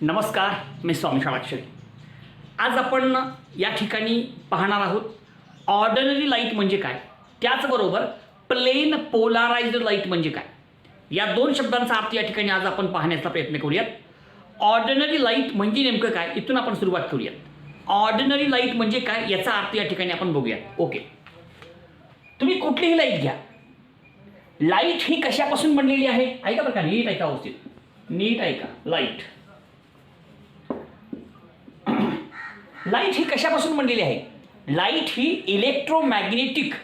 नमस्कार, मी स्वामी षडाक्षरी. आज आपण या ठिकाणी पाहणार आहोत ऑर्डिनरी लाईट म्हणजे काय, त्याचबरोबर प्लेन पोलाराइज्ड लाईट म्हणजे काय. या दोन शब्दांचा अर्थ या ठिकाणी आज आपण पाहण्याचा प्रयत्न करूयात. ऑर्डिनरी लाईट म्हणजे नेमकं काय, इथून आपण सुरुवात करूयात. ऑर्डिनरी लाईट म्हणजे काय याचा अर्थ या ठिकाणी आपण बघूयात. ओके, तुम्ही कुठलीही लाईट घ्या. लाईट ही कशापासून बनलेली आहे, ऐका बरं का, नीट ऐका, व्यवस्थित नीट ऐका. लाईट ही कशापासून बनलेली आहे. लाईट ही इलेक्ट्रोमॅग्नेटिक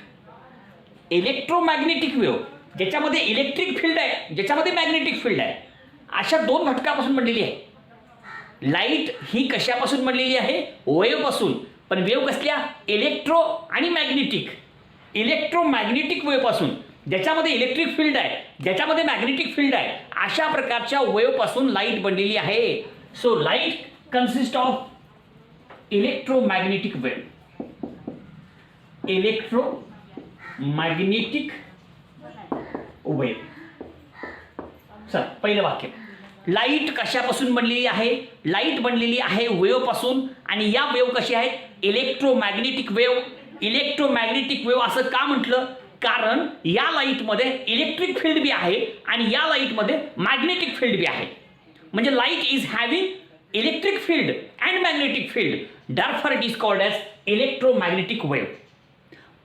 वेव्ह, ज्याच्यामध्ये इलेक्ट्रिक फील्ड आहे, ज्याच्यामध्ये मॅग्नेटिक फील्ड आहे, अशा दोन घटकापासून बनलेली आहे. लाईट ही कशापासून बनलेली आहे, वेव्हपासून. पण वेव्ह कसल्या, इलेक्ट्रो आणि मॅग्नेटिक. इलेक्ट्रोमॅग्नेटिक वेव्हपासून, ज्याच्यामध्ये इलेक्ट्रिक फील्ड आहे, ज्याच्यामध्ये मॅग्नेटिक फील्ड आहे, अशा प्रकारच्या वेव्हपासून लाईट बनलेली आहे. So light consist of electromagnetic wave. Electromagnetic wave. चल, पहिलं वाक्य. लाईट कशापासून बनलेली आहे. लाईट बनलेली आहे वेव्हपासून. आणि या वेव्ह कशी आहेत, इलेक्ट्रोमॅग्नेटिक वेव्ह. इलेक्ट्रोमॅग्नेटिक वेव्ह असं का म्हटलं, कारण या लाईटमध्ये इलेक्ट्रिक फील्ड बी आहे आणि या लाईटमध्ये मॅग्नेटिक फील्ड बी आहे. म्हणजे light is having electric field and magnetic field, therefore it is called as electromagnetic wave.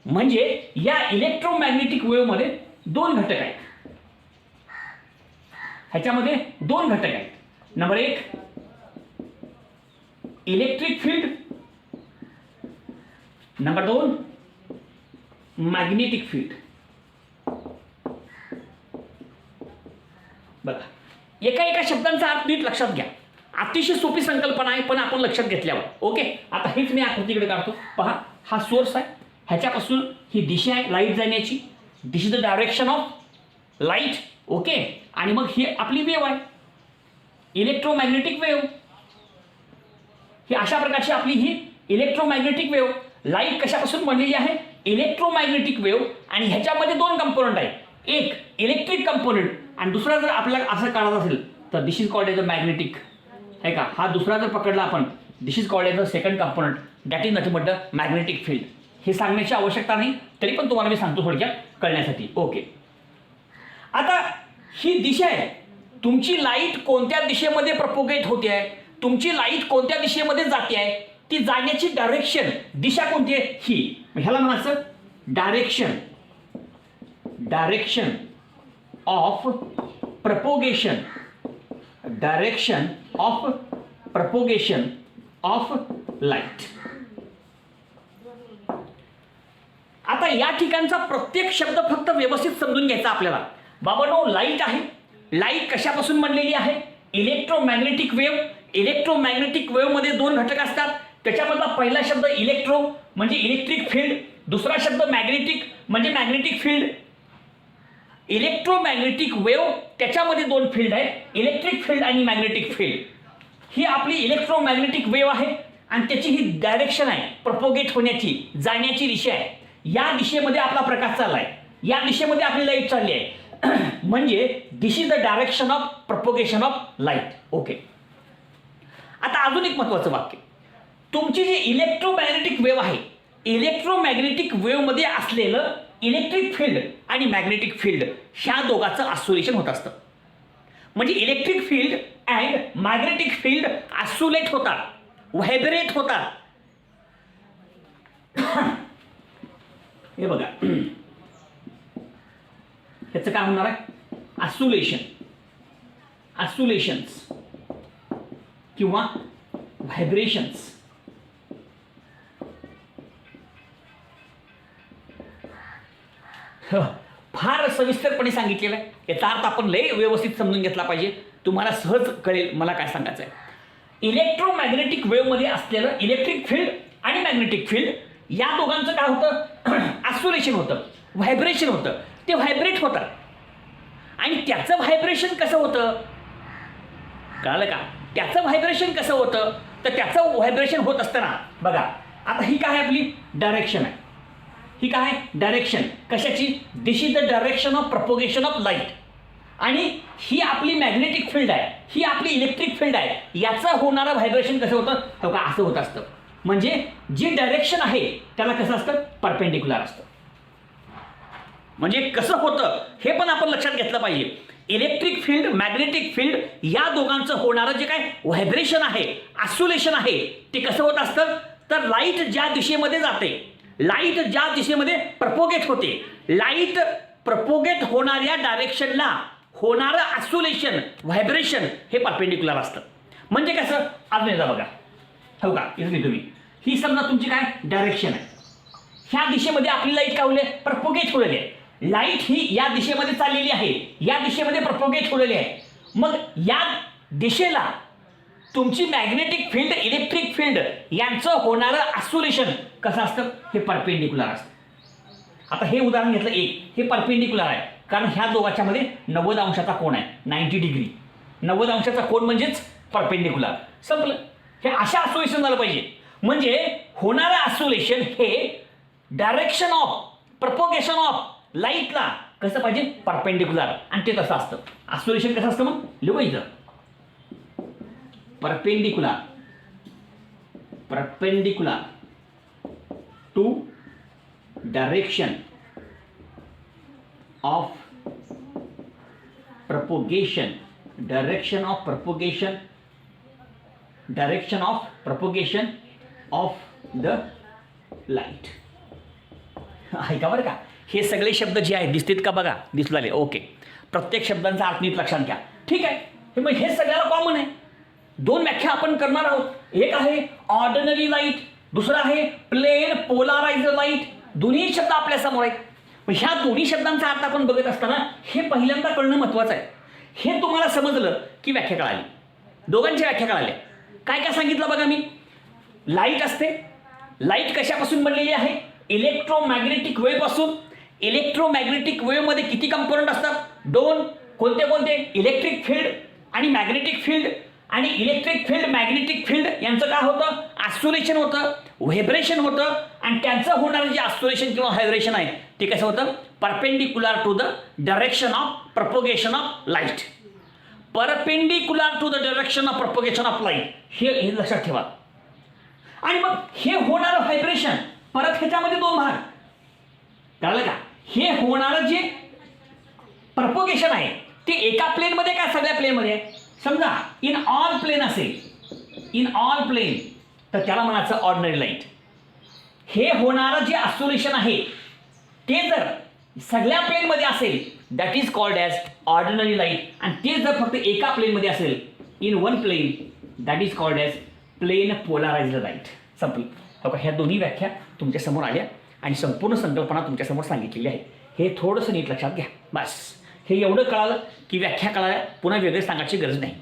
म्हणजे या इलेक्ट्रोमॅग्नेटिक वेव्हमध्ये दोन घटक आहेत. ह्याच्यामध्ये दोन घटक आहेत. नंबर एक, इलेक्ट्रिक फील्ड. नंबर दोन, मॅग्नेटिक फील्ड. बघा, एका शब्दांचा अर्थ नीट लक्षात घ्या. अतिशय सोपी संकल्पना आहे, पण आपण लक्षात घेतल्यावर. ओके, आता हेच मी आकृतीकडे काढतो. पहा, हा सोर्स आहे, ह्याच्यापासून ही दिशा आहे लाईट जाण्याची. This is the direction of light. Okay, आणि मग ही आपली वेव्ह आहे, इलेक्ट्रोमॅग्नेटिक वेव्ह. ही अशा प्रकारची आपली ही इलेक्ट्रोमॅग्नेटिक वेव्ह. लाईट कशापासून बनलेली आहे, इलेक्ट्रोमॅग्नेटिक वेव्ह. आणि ह्याच्यामध्ये दोन कंपोनंट आहेत, एक इलेक्ट्रिक कंपोनंट आणि दुसरा जर आपल्याला असं काढायचं असेल तर this is called as a magnetic. आहे का, हा दुसरा जर पकडला आपण, this is called as a second component, that is nothing but the magnetic field. हे सांगण्याची आवश्यकता नाही, तरी पण तुम्हाला मी सांगतो थोडक्यात कळण्यासाठी. ओके, आता ही दिशा आहे. तुमची लाईट कोणत्या दिशेमध्ये प्रपोगेट होते आहे, तुमची लाईट कोणत्या दिशेमध्ये जाते आहे, ती जाण्याची डायरेक्शन, दिशा कोणती आहे, ही. ह्याला म्हणायचं direction of propagation. Direction of propagation of light. आता या ठिकाणचा प्रत्येक शब्द फक्त व्यवस्थित समजून घ्यायचा आपल्याला. बाबांनो, लाईट आहे. लाईट कशापासून बनलेली आहे, इलेक्ट्रोमॅग्नेटिक वेव्ह. इलेक्ट्रोमॅग्नेटिक वेव्हमध्ये दोन घटक असतात. त्याच्यामधला पहिला शब्द इलेक्ट्रो म्हणजे इलेक्ट्रिक फील्ड, दुसरा शब्द मॅग्नेटिक म्हणजे मॅग्नेटिक फील्ड. इलेक्ट्रोमॅग्नेटिक वेव्ह, त्याच्यामध्ये दोन फील्ड आहेत, इलेक्ट्रिक फील्ड आणि मॅग्नेटिक फील्ड. ही आपली इलेक्ट्रोमॅग्नेटिक वेव्ह आहे आणि त्याची ही डायरेक्शन आहे, प्रपोगेट होण्याची, जाण्याची दिशा आहे. या दिशेमध्ये आपला प्रकाश चालला आहे, या दिशेमध्ये आपली लाईट चालली आहे. म्हणजे this is the direction of propagation of light. Okay, आता अजून एक महत्वाचं वाक्य. तुमची जी इलेक्ट्रोमॅग्नेटिक वेव्ह आहे, इलेक्ट्रोमॅग्नेटिक वेव्हमध्ये असलेलं इलेक्ट्रिक फील्ड आणि मॅग्नेटिक फील्ड, ह्या दोघांचं ऑसिलेशन होत असतं. म्हणजे electric field and magnetic field oscillate होतात, व्हायब्रेट होतात. हे बघा, ह्याचं काय होणार आहे, ऑसिलेशन्स किंवा व्हायब्रेशन्स. फार सविस्तरपणे सांगितलेलं आहे. याचा अर्थ आपण लय व्यवस्थित समजून घेतला पाहिजे, तुम्हाला सहज कळेल मला काय सांगायचं आहे. इलेक्ट्रोमॅग्नेटिक वेव्हमध्ये असलेलं इलेक्ट्रिक फील्ड आणि मॅग्नेटिक फील्ड, या दोघांचं काय होतं, ऑसिलेशन होतं, व्हायब्रेशन होतं. ते व्हायब्रेट होतात. आणि त्याचं व्हायब्रेशन कसं होतं, कळालं का, त्याचं व्हायब्रेशन कसं होतं, तर त्याचं व्हायब्रेशन होत असताना बघा, आता ही काय आपली डायरेक्शन आहे, ही काय डायरेक्शन कशाची, this is the direction of propagation of light. आणि ही आपली मॅग्नेटिक फील्ड आहे, ही आपली इलेक्ट्रिक फील्ड आहे, याचं होणारं व्हायब्रेशन कसं होतं हो का, असं होत असतं. म्हणजे जी डायरेक्शन आहे त्याला कसं असतं, परपेंडिक्युलर असतं. म्हणजे कसं होतं हे पण आपण लक्षात घेतलं पाहिजे. इलेक्ट्रिक फील्ड, मॅग्नेटिक फील्ड या दोघांचं होणारं जे काय व्हायब्रेशन आहे, ऑसिलेशन आहे, ते कसं होत असतं, तर लाईट ज्या दिशेमध्ये जाते, लाईट ज्या दिशेमध्ये प्रपोगेट होते, लाईट प्रपोगेट होणाऱ्या डायरेक्शनला होणारं ऑसिलेशन, व्हायब्रेशन हे परपेंडिक्युलर असतं. म्हणजे कसं, आज एकदा बघा हो का, इथे तुम्ही ही समजा तुमची काय डायरेक्शन आहे, ह्या दिशेमध्ये आपली लाईट काय होईल, प्रपोगेट होलेली आहे. लाईट ही या दिशेमध्ये चाललेली आहे, या दिशेमध्ये प्रपोगेट होलेली आहे. मग या दिशेला तुमची मॅग्नेटिक फील्ड, इलेक्ट्रिक फील्ड यांचं होणारं ऑसिलेशन कसं असतं, हे परपेंडिक्युलर असतं. आता हे उदाहरण घेतलं एक, हे परपेंडिक्युलर आहे कारण ह्या दोघांच्या मध्ये 90 अंशाचा कोन आहे, 90 डिग्री. 90 अंशाचा कोन म्हणजेच परपेंडिक्युलर. संपलं. हे अशा ऑसिलेशन झालं पाहिजे. म्हणजे होणारं ऑसिलेशन हे डायरेक्शन ऑफ प्रपोगेशन ऑफ लाईटला कसं पाहिजे, परपेंडिक्युलर. आणि ते तसं असतं. ऑसिलेशन कसं असतं मग लिहू इथं, perpendicular, perpendicular to direction of propagation, direction of propagation, direction of propagation of the light. ऐका बरं का, हे सगळे शब्द जे आहेत दिसतील का बघा, दिसू लागले. ओके, प्रत्येक शब्दांचा अर्थ नीट लक्षात घ्या. ठीक आहे, हे मग हे सगळ्याला कॉमन आहे. दोन व्याख्या आपण करणार आहोत. एक आहे ऑर्डिनरी लाईट, दुसरा आहे प्लेन पोलाराइज्ड लाईट. दोन्ही शब्द आपल्या समोर आहेत. ह्या दोन्ही शब्दांचा अर्थ आपण बघत असताना हे पहिल्यांदा कळणं महत्त्वाचं आहे. हे तुम्हाला समजलं की व्याख्या कळाली, दोघांच्या व्याख्या कळाल्या. काय काय सांगितलं बघा मी, लाईट असते, लाईट कशापासून बनलेली आहे, इलेक्ट्रोमॅग्नेटिक वेव्ह पासून. इलेक्ट्रोमॅग्नेटिक वेव्हमध्ये किती कंपोनंट असतात, दोन. कोणते कोणते, इलेक्ट्रिक फील्ड आणि मॅग्नेटिक फील्ड. आणि इलेक्ट्रिक फील्ड, मॅग्नेटिक फील्ड यांचं काय होतं, ऑसिलेशन होतं, व्हायब्रेशन होतं. आणि त्यांचं होणारं जे ऑसिलेशन किंवा व्हायब्रेशन आहे ते कसं होतं, perpendicular to the direction of propagation of light. Perpendicular to the direction of propagation of light, हे लक्षात ठेवा. आणि मग हे होणारं व्हायब्रेशन परत ह्याच्यामध्ये दोन भाग कळलं का. हे होणारं जे प्रपोगेशन आहे ते एका प्लेनमध्ये का सगळ्या प्लेनमध्ये आहे. समजा इन ऑल प्लेन असेल, इन ऑल प्लेन, तर त्याला म्हणायचं ऑर्डिनरी लाईट. हे होणारं जे ऑसिलेशन आहे ते जर सगळ्या प्लेनमध्ये असेल that is called as ordinary light. आणि ते जर फक्त एका प्लेनमध्ये असेल, in one plane, that is called as plane polarised light. संपली. हो का, ह्या दोन्ही व्याख्या तुमच्या समोर आल्या आणि संपूर्ण संकल्पना तुमच्यासमोर सांगितलेली आहे. हे थोडंसं नीट लक्षात घ्या. बस हे एवढं कळालं की व्याख्या कळाल्या, पुन्हा वेगळे सांगायची गरज नाही.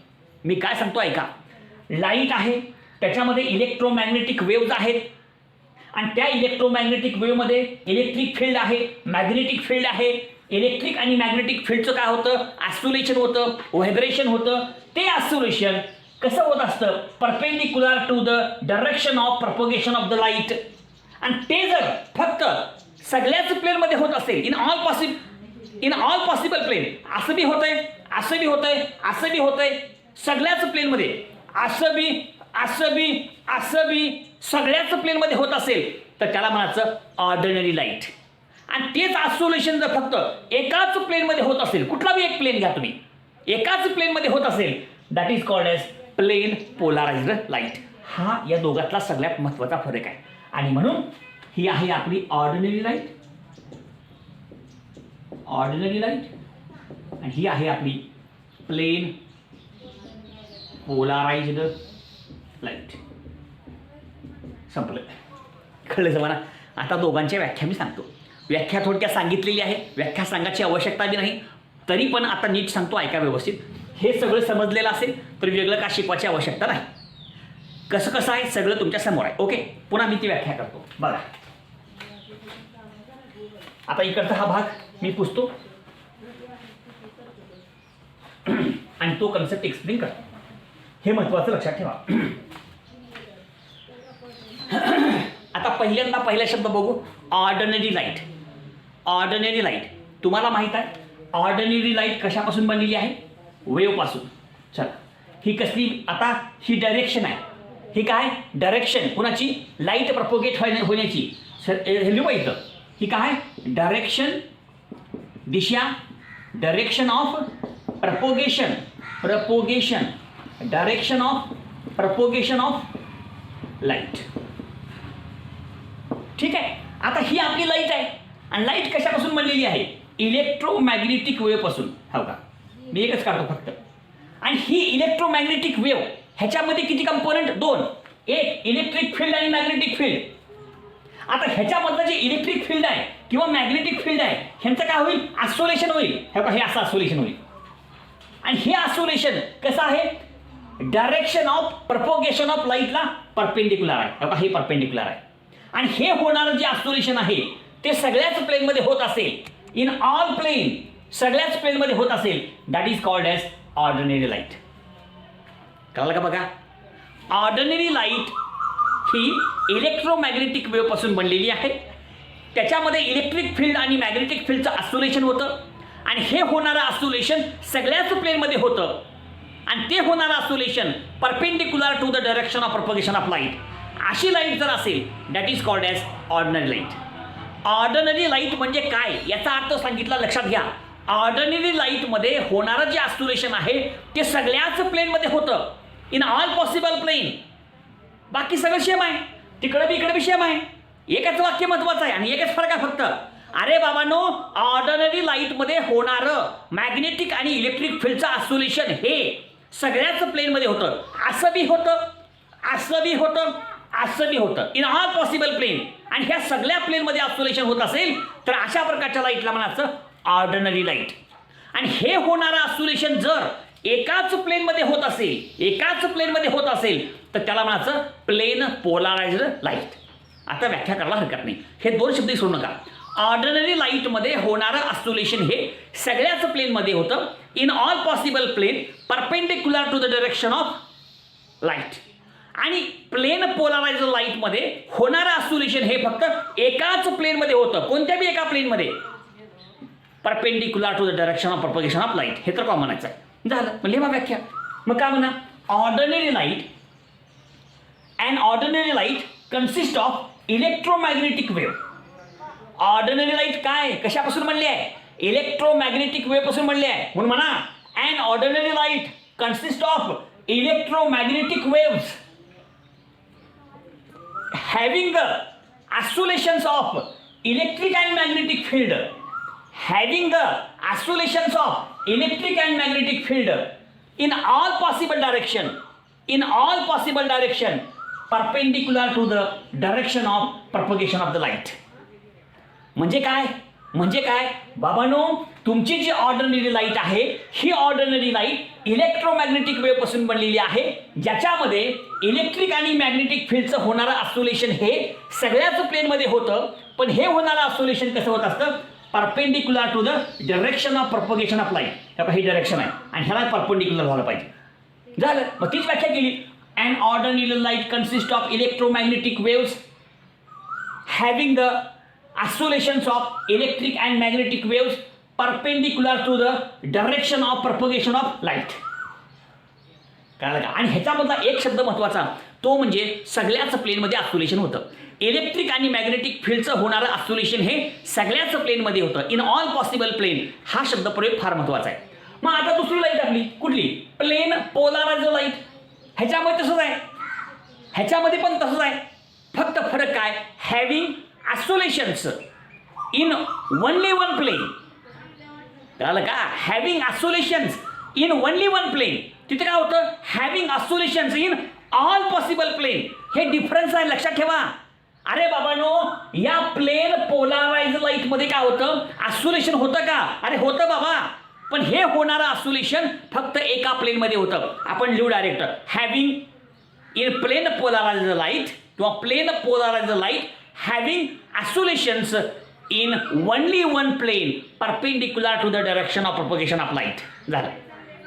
मी काय सांगतो ऐका. लाईट आहे, त्याच्यामध्ये इलेक्ट्रोमॅग्नेटिक वेव्ज आहेत आणि त्या इलेक्ट्रोमॅग्नेटिक वेव्हमध्ये इलेक्ट्रिक फील्ड आहे, मॅग्नेटिक फील्ड आहे. इलेक्ट्रिक आणि मॅग्नेटिक फील्डचं काय होतं, ऑसिलेशन होतं, व्हायब्रेशन होतं. ते ऑसिलेशन कसं होत असतं, perpendicular to the direction of propagation of the light. आणि ते जर फक्त सगळ्याच प्लेनमध्ये होत असेल, इन ऑल पॉसिबल प्लेन, असं बी होतंय, असं बी होतंय, असं बी होतंय, सगळ्याच प्लेनमध्ये, असं बी, असं बी, असं बी, सगळ्याच प्लेनमध्ये होत असेल तर त्याला म्हणायचं ऑर्डिनरी लाईट. आणि तेच ऑसिलेशन जर फक्त एकाच प्लेनमध्ये होत असेल, कुठला बी एक प्लेन घ्या तुम्ही, एकाच प्लेनमध्ये होत असेल, that is called as plane polarised light. हा या दोघातला सगळ्यात महत्त्वाचा फरक आहे. आणि म्हणून ही आहे आपली ऑर्डिनरी लाईट, ऑर्डिनरी लाईट, आणि ही आहे आपली प्लेन पोलाराइज्ड लाईट. संपलं. कळलं जमाना. आता दोघांच्या व्याख्या मी सांगतो. व्याख्या थोडक्यात सांगितलेली आहे, व्याख्या सांगायची आवश्यकता बी नाही, तरी पण आता नीट सांगतो, ऐका व्यवस्थित. हे सगळं समजलेलं असेल तर वेगळं का शिकवायची आवश्यकता नाही. कसं कसं आहे सगळं तुमच्या समोर आहे. ओके, पुन्हा मी ती व्याख्या करतो. बघा आता इकडचा हा भाग मी पुसतो आणि तो कन्सेप्ट एक्सप्लेन करतो. हे महत्त्वाचं लक्षात ठेवा. आता पहिल्यांदा पहिला शब्द बघू, ऑर्डिनरी लाईट. ऑर्डिनरी लाईट तुम्हाला माहीत आहे, ऑर्डिनरी लाईट कशापासून बनलेली आहे? वेव्ह पासून. चला, ही कसली? आता ही डायरेक्शन आहे. ही काय? डायरेक्शन कुणाची? लाईट प्रपोगेट होण्याची. सर लिहू इथं. ही काय? Direction, Disha, direction of propagation, direction of propagation of light. ठीक आहे. आता ही आपली लाईट आहे आणि लाईट कशापासून बनलेली आहे? इलेक्ट्रोमॅग्नेटिक वेव्ह पासून. हो का? मी एकच काढतो फक्त. आणि ही इलेक्ट्रोमॅग्नेटिक वेव्ह ह्याच्यामध्ये किती कंपोनंट? 2. एक इलेक्ट्रिक फील्ड आणि मॅग्नेटिक फील्ड. आता ह्याच्यामधलं जे इलेक्ट्रिक फील्ड आहे किंवा मॅग्नेटिक फील्ड आहे ह्यांचं काय होईल? ऑसिलेशन होईल. हे असं ऑसिलेशन होईल. आणि हे ऑसिलेशन कसं आहे? डायरेक्शन ऑफ प्रपोगेशन ऑफ लाईटला परपेंडिक्युलर आहे. हे परपेंडिक्युलर आहे. आणि हे होणारं जे ऑसिलेशन आहे ते सगळ्याच प्लेनमध्ये होत असेल, इन ऑल प्लेन, सगळ्याच प्लेनमध्ये होत असेल, that is called as ordinary light. कळलं का? बघा, ऑर्डिनरी लाईट ही इलेक्ट्रोमॅग्नेटिक वेव्ह पासून बनलेली आहे. त्याच्यामध्ये इलेक्ट्रिक फील्ड आणि मॅग्नेटिक फील्डचं ऑसिलेशन होतं आणि हे होणारं ऑसिलेशन सगळ्याच प्लेनमध्ये होतं आणि ते होणारं oscillation perpendicular to the direction of propagation of light. अशी लाईट जर असेल that is called as ordinary light. Ordinary light म्हणजे काय याचा अर्थ सांगितला, लक्षात घ्या. ऑर्डिनरी लाईटमध्ये होणारं जे ऑसिलेशन आहे ते सगळ्याच प्लेनमध्ये होतं, इन ऑल पॉसिबल प्लेन. बाकी सगळं सेम आहे, तिकडे बी इकडे बी सेम आहे. एकच वाक्य महत्वाचं आहे आणि एकच फरक आहे फक्त. अरे बाबांनो, ऑर्डिनरी लाईटमध्ये होणारं मॅग्नेटिक आणि इलेक्ट्रिक फील्डचं ऑसिलेशन हे सगळ्याच प्लेनमध्ये होतं. असं बी होतं, असं बी होतं, असं बी होतं, इन ऑल पॉसिबल प्लेन. आणि ह्या सगळ्या प्लेनमध्ये ऑसिलेशन होत असेल तर अशा प्रकारच्या लाईटला म्हणायचं ऑर्डिनरी लाईट. आणि हे होणारं ऑसिलेशन जर एकाच प्लेनमध्ये होत असेल, एकाच प्लेनमध्ये होत असेल तर त्याला म्हणायचं प्लेन पोलाराइज्ड लाईट. आता व्याख्या करायला हरकत नाही, हे 2 शब्द सोडू नका. ऑर्डिनरी लाईटमध्ये होणारं ऑसिलेशन हे सगळ्याच प्लेनमध्ये होतं, in all possible plane, perpendicular to the direction of light. आणि प्लेन पोलाराइज्ड लाईटमध्ये होणारं ऑसिलेशन हे फक्त एकाच प्लेनमध्ये होतं. कोणत्या बी एका प्लेनमध्ये, perpendicular to the direction of propagation of light. हे तर का म्हणायचं आहे. झालं, म्हणजे मग व्याख्या. मग काय म्हणा? Ordinary light, and ordinary light consist of electromagnetic wave. Ordinary light काय, कशापासून बनली आहे? इलेक्ट्रोमॅग्नेटिक वेव्ह पासून बनली आहे. म्हणून म्हणा, and ordinary light consist of electromagnetic waves having the oscillations of electric and magnetic field, having the oscillations of electric and magnetic field in all possible direction, in all possible direction, perpendicular to the direction of propagation of the light. म्हणजे काय? म्हणजे काय बाबांनो, तुमची जी ordinary light आहे ही ordinary light electromagnetic wave पासून बनलेली आहे, ज्याच्यामध्ये इलेक्ट्रिक आणि मॅग्नेटिक फील्डचं होणारं ऑसिलेशन हे सगळ्याच प्लेनमध्ये होतं. पण हे होणारं ऑसिलेशन कसं होत असतं? Perpendicular to the direction of propagation of light. ही डायरेक्शन आहे आणि ह्याला परपेंडिक्युलर झालं पाहिजे. झालं, मग तीच व्याख्या केली. And ordinary light consist of electromagnetic waves having the oscillations of electric and magnetic waves perpendicular to the direction of propagation of light. कळलं का? आणि ह्याच्यामधला एक शब्द महत्वाचा, तो म्हणजे सगळ्याच प्लेनमध्ये ऑसिलेशन होतं. इलेक्ट्रिक आणि मॅग्नेटिक फील्डचं होणारं ऑसिलेशन हे सगळ्याच प्लेनमध्ये होतं, इन ऑल पॉसिबल प्लेन. हा शब्द प्रयोग फार महत्वाचा आहे. मग आता दुसरी लाईट आपली कुठली? Plane polarised light. ह्याच्यामध्ये तसंच आहे, ह्याच्यामध्ये पण तसंच आहे. फक्त फरक काय? Having oscillations in only one plane. कळलं का? Having oscillations in only one plane. तिथे काय होतं? Having oscillations in all possible plane. हे डिफरन्स आहे, लक्षात ठेवा. अरे बाबांनो, या प्लेन पोलाराइज्ड लाईट मध्ये काय होतं? ऑसिलेशन होतं का? अरे होतं बाबा, पण हे होणारं ऑसिलेशन फक्त एका प्लेन मध्ये होतं. आपण लिहू direct, having in plane polarised light किंवा plane polarised light having oscillations in only one plane perpendicular to the direction of propagation of light. झालं,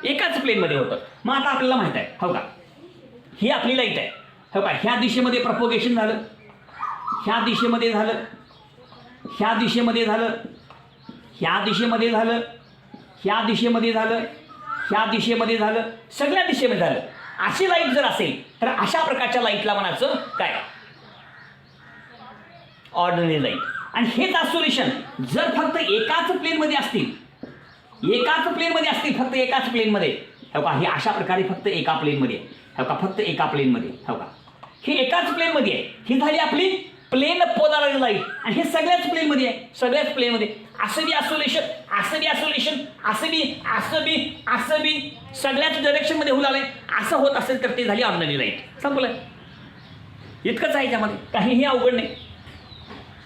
एकाच प्लेनमध्ये होतं. मग आता आपल्याला माहित आहे, हो का, ही आपली लाईट आहे, हो का, ह्या दिशेमध्ये प्रपोगेशन झालं, ह्या दिशेमध्ये झालं, ह्या दिशेमध्ये झालं, ह्या दिशेमध्ये झालं, ह्या दिशेमध्ये झालं, ह्या दिशेमध्ये झालं, सगळ्या दिशेमध्ये झालं. अशी लाईट जर असेल तर अशा प्रकारच्या लाईटला म्हणायचं काय? Ordinary light. आणि हेच ऑसिलेशन जर फक्त एकाच प्लेनमध्ये असतील, फक्त एकाच प्लेनमध्ये, हो का, हे अशा प्रकारे फक्त एका प्लेनमध्ये, हो का, फक्त एका प्लेनमध्ये, हो का, हे एकाच प्लेनमध्ये आहे. ही झाली आपली प्लेन पोलाराइज्ड लाईट. आणि हे सगळ्याच प्लेनमध्ये आहे, सगळ्याच प्लेनमध्ये. असं बी ऑसिलेशन, असं बी ऑसिलेशन, असं बी सगळ्याच डायरेक्शनमध्ये होऊ लागलंय. असं होत असेल तर ते झाली ऑर्डिनरी लाईट. संपलं. इतकंच आहे याच्यामध्ये, काहीही अवघड नाही.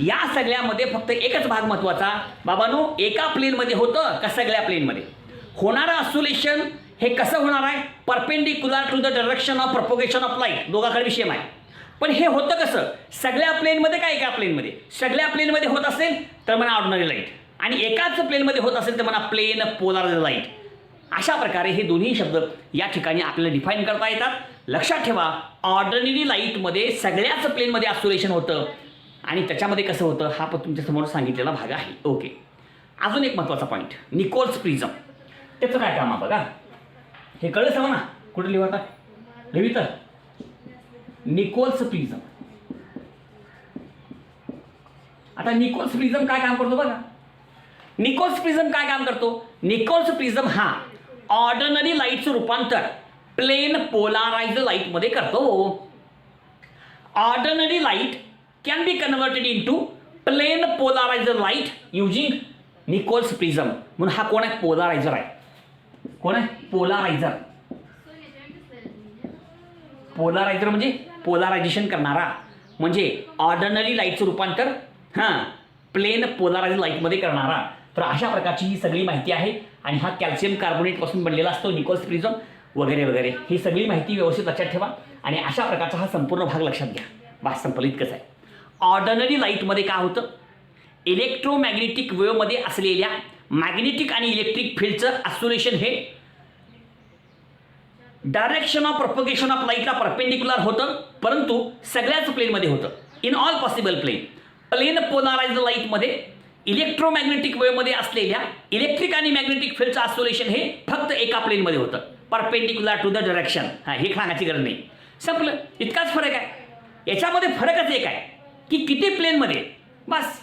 या सगळ्यामध्ये फक्त एकच भाग महत्वाचा, बाबांनो, एका प्लेनमध्ये होतं का सगळ्या प्लेनमध्ये? होणारं ऑसिलेशन हे कसं होणार आहे? Perpendicular to the direction of propagation of light. दोघांकडे विषय आहे. पण हे होतं कसं? सगळ्या प्लेनमध्ये का एका प्लेनमध्ये? सगळ्या प्लेनमध्ये होत असेल तर म्हणा ऑर्डिनरी लाईट, आणि एकाच प्लेनमध्ये होत असेल तर म्हणा प्लेन पोलाराइज्ड लाईट. अशा प्रकारे हे दोन्ही शब्द या ठिकाणी आपल्याला डिफाईन करता येतात. लक्षात ठेवा, ऑर्डिनरी लाईटमध्ये सगळ्याच प्लेनमध्ये ऑसिलेशन होतं आणि त्याच्यामध्ये कसं होतं हा पण तुमच्यासमोर सांगितलेला भाग आहे. ओके. अजून एक महत्त्वाचा पॉईंट, निकोल्स प्रिझम. त्याचं काय काम आहे बघा. हे कळलं सांगा ना, कुठे लिहिता लिहित निकोल्स प्रिझम. आता निकोल्स प्रिझम काय काम करतो बघा. निकोल्स प्रिझम काय काम करतो? निकोल्स प्रिझम हा ऑर्डिनरी लाईटचं रूपांतर प्लेन पोलाराइज्ड लाईटमध्ये करतो. Ordinary light can be converted into plain polarized light using Nichols prism. म्हणून हा कोण आहे? पोलारायझर आहे. कोण आहे? पोलारायझर. पोलारायझर म्हणजे पोलारायझेशन करणारा, म्हणजे ऑर्डिनरी लाईटचं रूपांतर प्लेन पोलाराइज्ड लाईटमध्ये करणारा. तर अशा प्रकारची ही सगळी माहिती आहे. आणि हा कॅल्शियम कार्बोनेट पासून बनलेला असतो निकोल्स प्रिझम वगैरे वगैरे. ही सगळी माहिती व्यवस्थित लक्षात ठेवा आणि अशा प्रकारचा हा संपूर्ण भाग लक्षात घ्या. बस संपलं, इतकंच आहे. ऑर्डिनरी लाईटमध्ये काय होतं? इलेक्ट्रोमॅग्नेटिक वेव्हमध्ये असलेल्या मॅग्नेटिक आणि इलेक्ट्रिक फील्डचं ऑसिलेशन हे डायरेक्शन ऑफ प्रोपगेशन ऑफ लाईटला परपेंडिक्युलर होतं, परंतु सगळ्याच प्लेनमध्ये होतं. In all possible plane. Plane polarised लाईटमध्ये इलेक्ट्रोमॅग्नेटिक वेव्हमध्ये असलेल्या इलेक्ट्रिक आणि मॅग्नेटिक फील्डचं ऑसिलेशन हे फक्त एका प्लेनमध्ये होतं, परपेंडिक्युलर टू द डायरेक्शन. हे सांगायची गरज नाही. संपलं. इतकाच फरक आहे. याच्यामध्ये फरकच एक आहे की किती प्लेनमध्ये. बस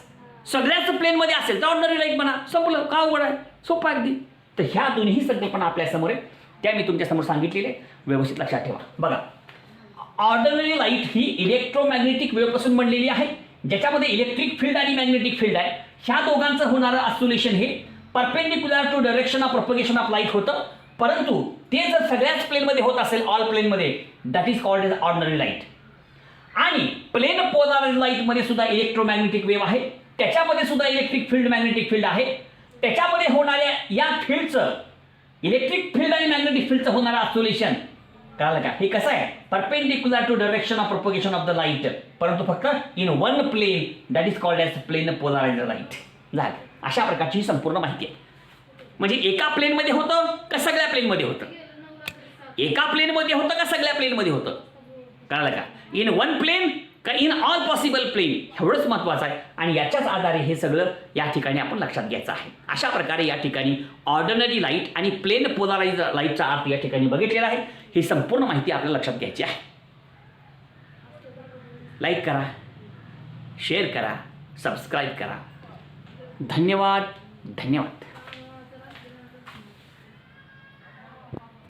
सगळ्याच प्लेनमध्ये असेल तर ऑर्डिनरी लाईट म्हणा. संपलं. का अवघड आहे? सोपं अगदी. तर ह्या दोन्ही संकल्पना आपल्यासमोर आहे, त्या मी तुमच्यासमोर सांगितलेले, व्यवस्थित लक्षात ठेवा. बघा, ऑर्डिनरी लाईट ही इलेक्ट्रोमॅग्नेटिक वेव्हपासून बनलेली आहे, ज्याच्यामध्ये इलेक्ट्रिक फील्ड आणि मॅग्नेटिक फील्ड आहे. ह्या दोघांचं होणारं ऑसिलेशन हे perpendicular to direction of propagation of light होतं, परंतु ते जर सगळ्याच प्लेनमध्ये होत असेल, ऑल प्लेनमध्ये, that is called as ordinary light. आणि प्लेन पोलाराइज्ड लाईटमध्ये सुद्धा इलेक्ट्रोमॅग्नेटिक वेव्ह आहे, त्याच्यामध्ये सुद्धा इलेक्ट्रिक फील्ड मॅग्नेटिक फील्ड आहे. त्याच्यामध्ये होणाऱ्या या फील्डचं, इलेक्ट्रिक फील्ड आणि मॅग्नेटिक फील्डचं होणारं ऑसिलेशन कळलं का? हे कसं आहे? Perpendicular to direction of propagation of the light, परंतु फक्त in one plane, that is called as plane polarised light. झालं. अशा प्रकारची संपूर्ण माहिती आहे. म्हणजे एका प्लेनमध्ये होतं का सगळ्या प्लेनमध्ये होतं? एका प्लेनमध्ये होतं का सगळ्या प्लेनमध्ये होतं? कळलं का? इन वन प्लेन का इन ऑल पॉसिबल प्लेन, एवढंच महत्त्वाचं आहे. आणि याच्याच आधारे हे सगळं या ठिकाणी आपण लक्षात घ्यायचं आहे. अशा प्रकारे या ठिकाणी ऑर्डिनरी लाईट आणि प्लेन पोलाराइज्ड लाईटचा अर्थ या ठिकाणी बघितलेला आहे. ही संपूर्ण माहिती आपल्याला लक्षात घ्यायची आहे. लाईक करा, शेअर करा, सबस्क्राईब करा. धन्यवाद.